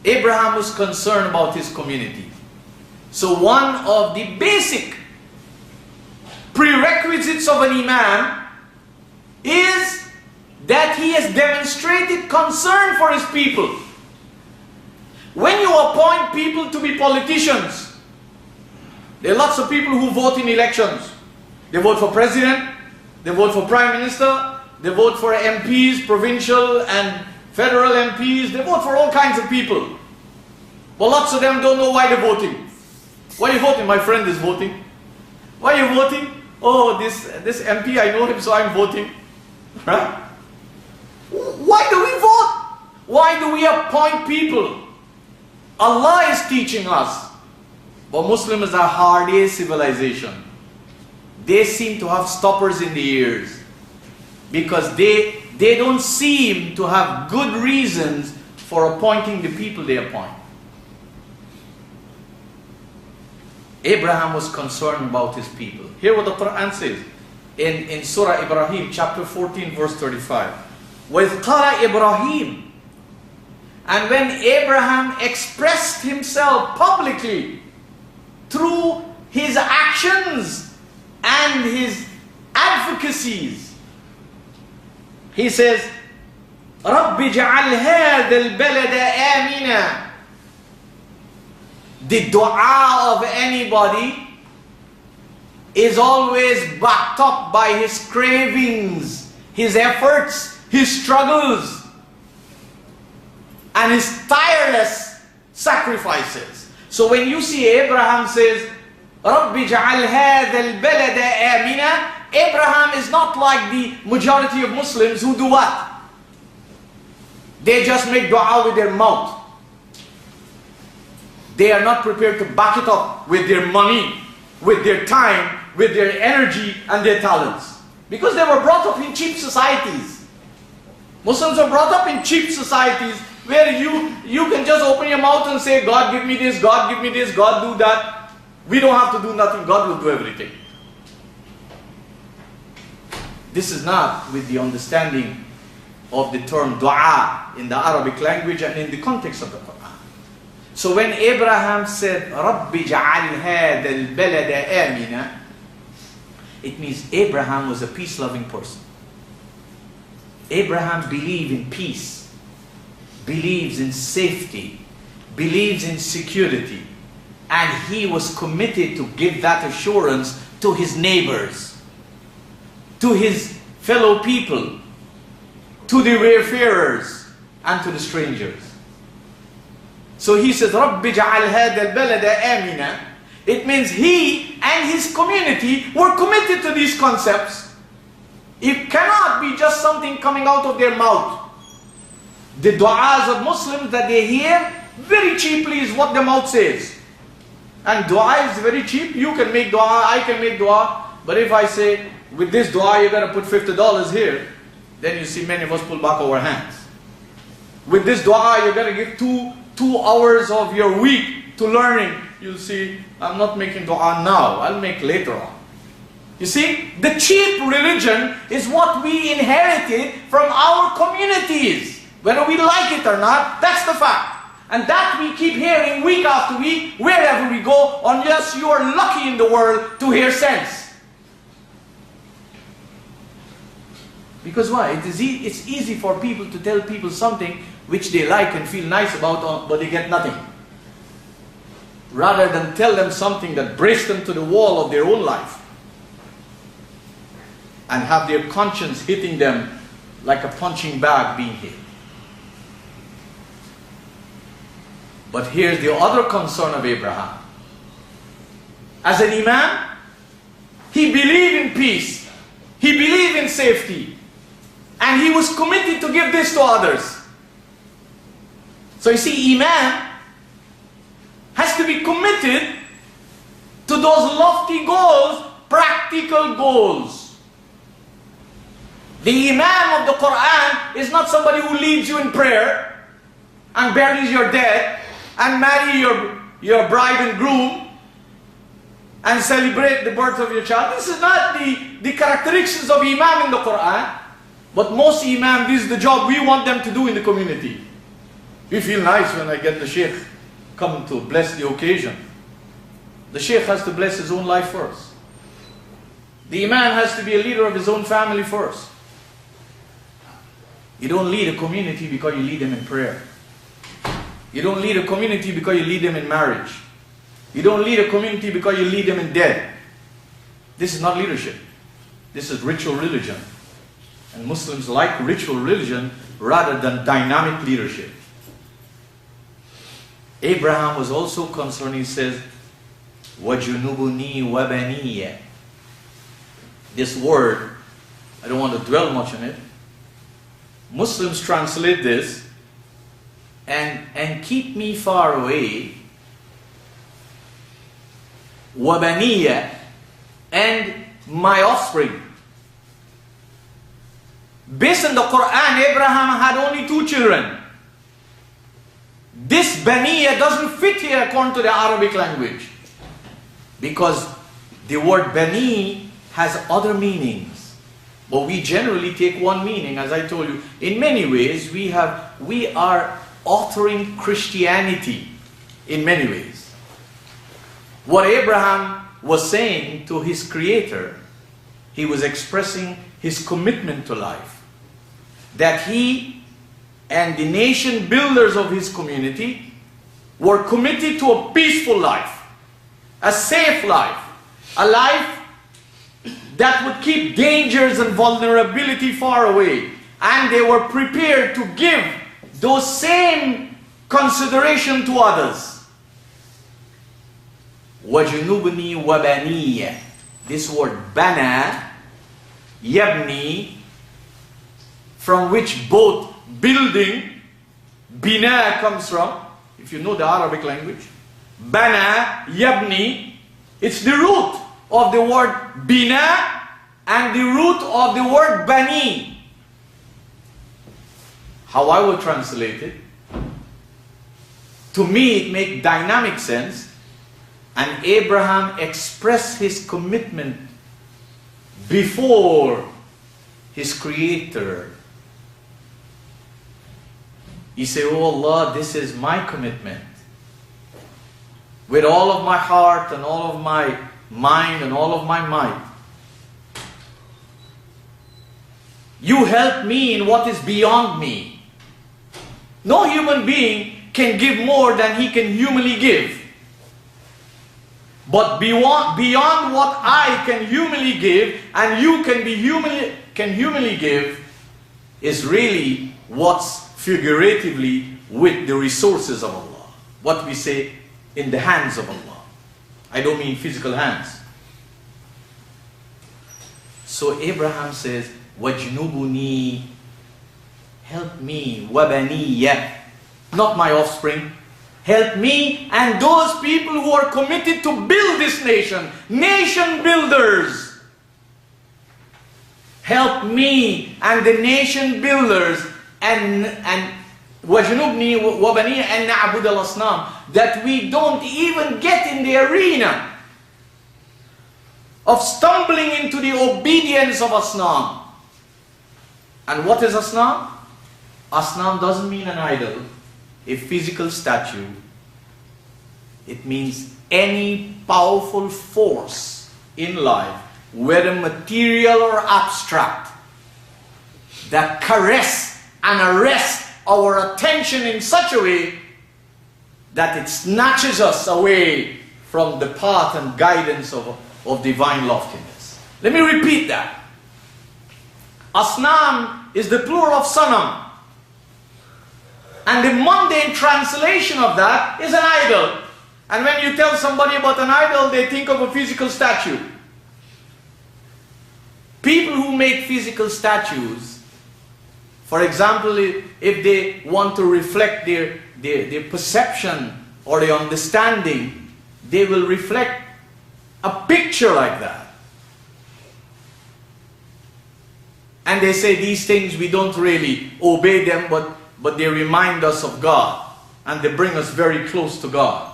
Abraham was concerned about his community. So one of the basic prerequisites of an imam is that he has demonstrated concern for his people. When you appoint people to be politicians, there are lots of people who vote in elections. They vote for president, they vote for prime minister, they vote for MPs, provincial and federal MPs, they vote for all kinds of people. But lots of them don't know why they're voting. Why are you voting? My friend is voting. Why are you voting? Oh, this MP, I know him, so I'm voting. Right? Why do we vote? Why do we appoint people? Allah is teaching us. But Muslims are hardy civilization. They seem to have stoppers in the ears. Because they don't seem to have good reasons for appointing the people they appoint. Abraham was concerned about his people. Hear what the Qur'an says in Surah Ibrahim, chapter 14, verse 35. وَإِذْ قَالَ Ibrahim. And when Abraham expressed himself publicly through his actions and his advocacies, he says, رَبِّ جَعَلْ هَذَا الْبَلَدَ آمِنًا. The dua of anybody is always backed up by his cravings, his efforts, his struggles, and his tireless sacrifices. So when you see Abraham says, رَبِّ جَعَلْ هَذَا الْبَلَدَ آمِنًا, Abraham is not like the majority of Muslims who do what? They just make dua with their mouth. They are not prepared to back it up with their money, with their time, with their energy and their talents. Because they were brought up in cheap societies. Muslims are brought up in cheap societies where you can just open your mouth and say, God give me this, God give me this, God do that. We don't have to do nothing, God will do everything. This is not with the understanding of the term dua in the Arabic language and in the context of the Qur'an. So when Abraham said, رَبِّ جَعَلْ هَذَا الْبَلَدَ آمِنًا, it means Abraham was a peace-loving person. Abraham believed in peace, believes in safety, believes in security, and he was committed to give that assurance to his neighbors, to his fellow people, to the wayfarers, and to the strangers. So he says, رَبِّ جَعَلْ هَذَا الْبَلَدَ آمِنًا. It means he and his community were committed to these concepts. It cannot be just something coming out of their mouth. The du'as of Muslims that they hear very cheaply is what the mouth says. And dua is very cheap. You can make dua, I can make dua. But if I say, with this dua you're going to put $50 here, then you see many of us pull back our hands. With this dua you're going to give two hours of your week to learning. You'll see, I'm not making dua now, I'll make later on. You see, the cheap religion is what we inherited from our communities. Whether we like it or not, that's the fact. And that we keep hearing week after week, wherever we go, unless you are lucky in the world to hear sense. Because why? It's easy for people to tell people something which they like and feel nice about, but they get nothing. Rather than tell them something that breaks them to the wall of their own life and have their conscience hitting them like a punching bag being hit. But here's the other concern of Abraham. As an imam, he believed in peace, he believed in safety, and he was committed to give this to others. So you see, imam has to be committed to those lofty goals, practical goals. The imam of the Qur'an is not somebody who leads you in prayer and buries your dead and marry your bride and groom and celebrate the birth of your child. This is not the characteristics of imam in the Qur'an. But most imam, this is the job we want them to do in the community. We feel nice when I get the Sheikh come to bless the occasion. The Sheikh has to bless his own life first. The Imam has to be a leader of his own family first. You don't lead a community because you lead them in prayer. You don't lead a community because you lead them in marriage. You don't lead a community because you lead them in death. This is not leadership. This is ritual religion. And Muslims like ritual religion rather than dynamic leadership. Abraham was also concerned. He says, وَجُنُوبُنِي وَبَنِيَّ. This word, I don't want to dwell much on it. Muslims translate this and keep me far away. وَبَنِيَّ, and my offspring. Based on the Qur'an, Abraham had only 2 children. This Baniya doesn't fit here according to the Arabic language. Because the word Bani has other meanings. But we generally take one meaning, as I told you. In many ways, we are altering Christianity in many ways. What Abraham was saying to his Creator, he was expressing his commitment to life. That he and the nation builders of his community were committed to a peaceful life, a safe life, a life that would keep dangers and vulnerability far away. And they were prepared to give those same consideration to others. وَجُنُوبْنِي وَبَنِيَّ. This word bana, yabni, from which both building, bina, comes from. If you know the Arabic language, bana, yabni, it's the root of the word bina and the root of the word bani. How I will translate it, to me it makes dynamic sense. And Abraham expressed his commitment before his Creator. He said, "Oh Allah, this is my commitment. With all of my heart and all of my mind and all of my might. You help me in what is beyond me. No human being can give more than he can humanly give. But beyond what I can humanly give and you can humanly give is really what's figuratively with the resources of Allah. What we say, in the hands of Allah. I don't mean physical hands." So Abraham says, وَجْنُبُنِي, help me, وَبَنِيَّ, not my offspring. Help me and those people who are committed to build this nation. Nation builders. Help me and the nation builders and وَجْنُبْنِي وَبَنِيَّ أَن نَعْبُدَ الْأَصْنَامِ, that we don't even get in the arena of stumbling into the obedience of Asnam. And what is Asnam? Asnam doesn't mean an idol, a physical statue. It means any powerful force in life, whether material or abstract, that caress and arrest our attention in such a way that it snatches us away from the path and guidance of divine loftiness. Let me repeat that. Asnam is the plural of sanam. And the mundane translation of that is an idol. And when you tell somebody about an idol, they think of a physical statue. People who make physical statues, for example, if they want to reflect their perception or their understanding, they will reflect a picture like that. And they say these things, we don't really obey them, but they remind us of God. And they bring us very close to God.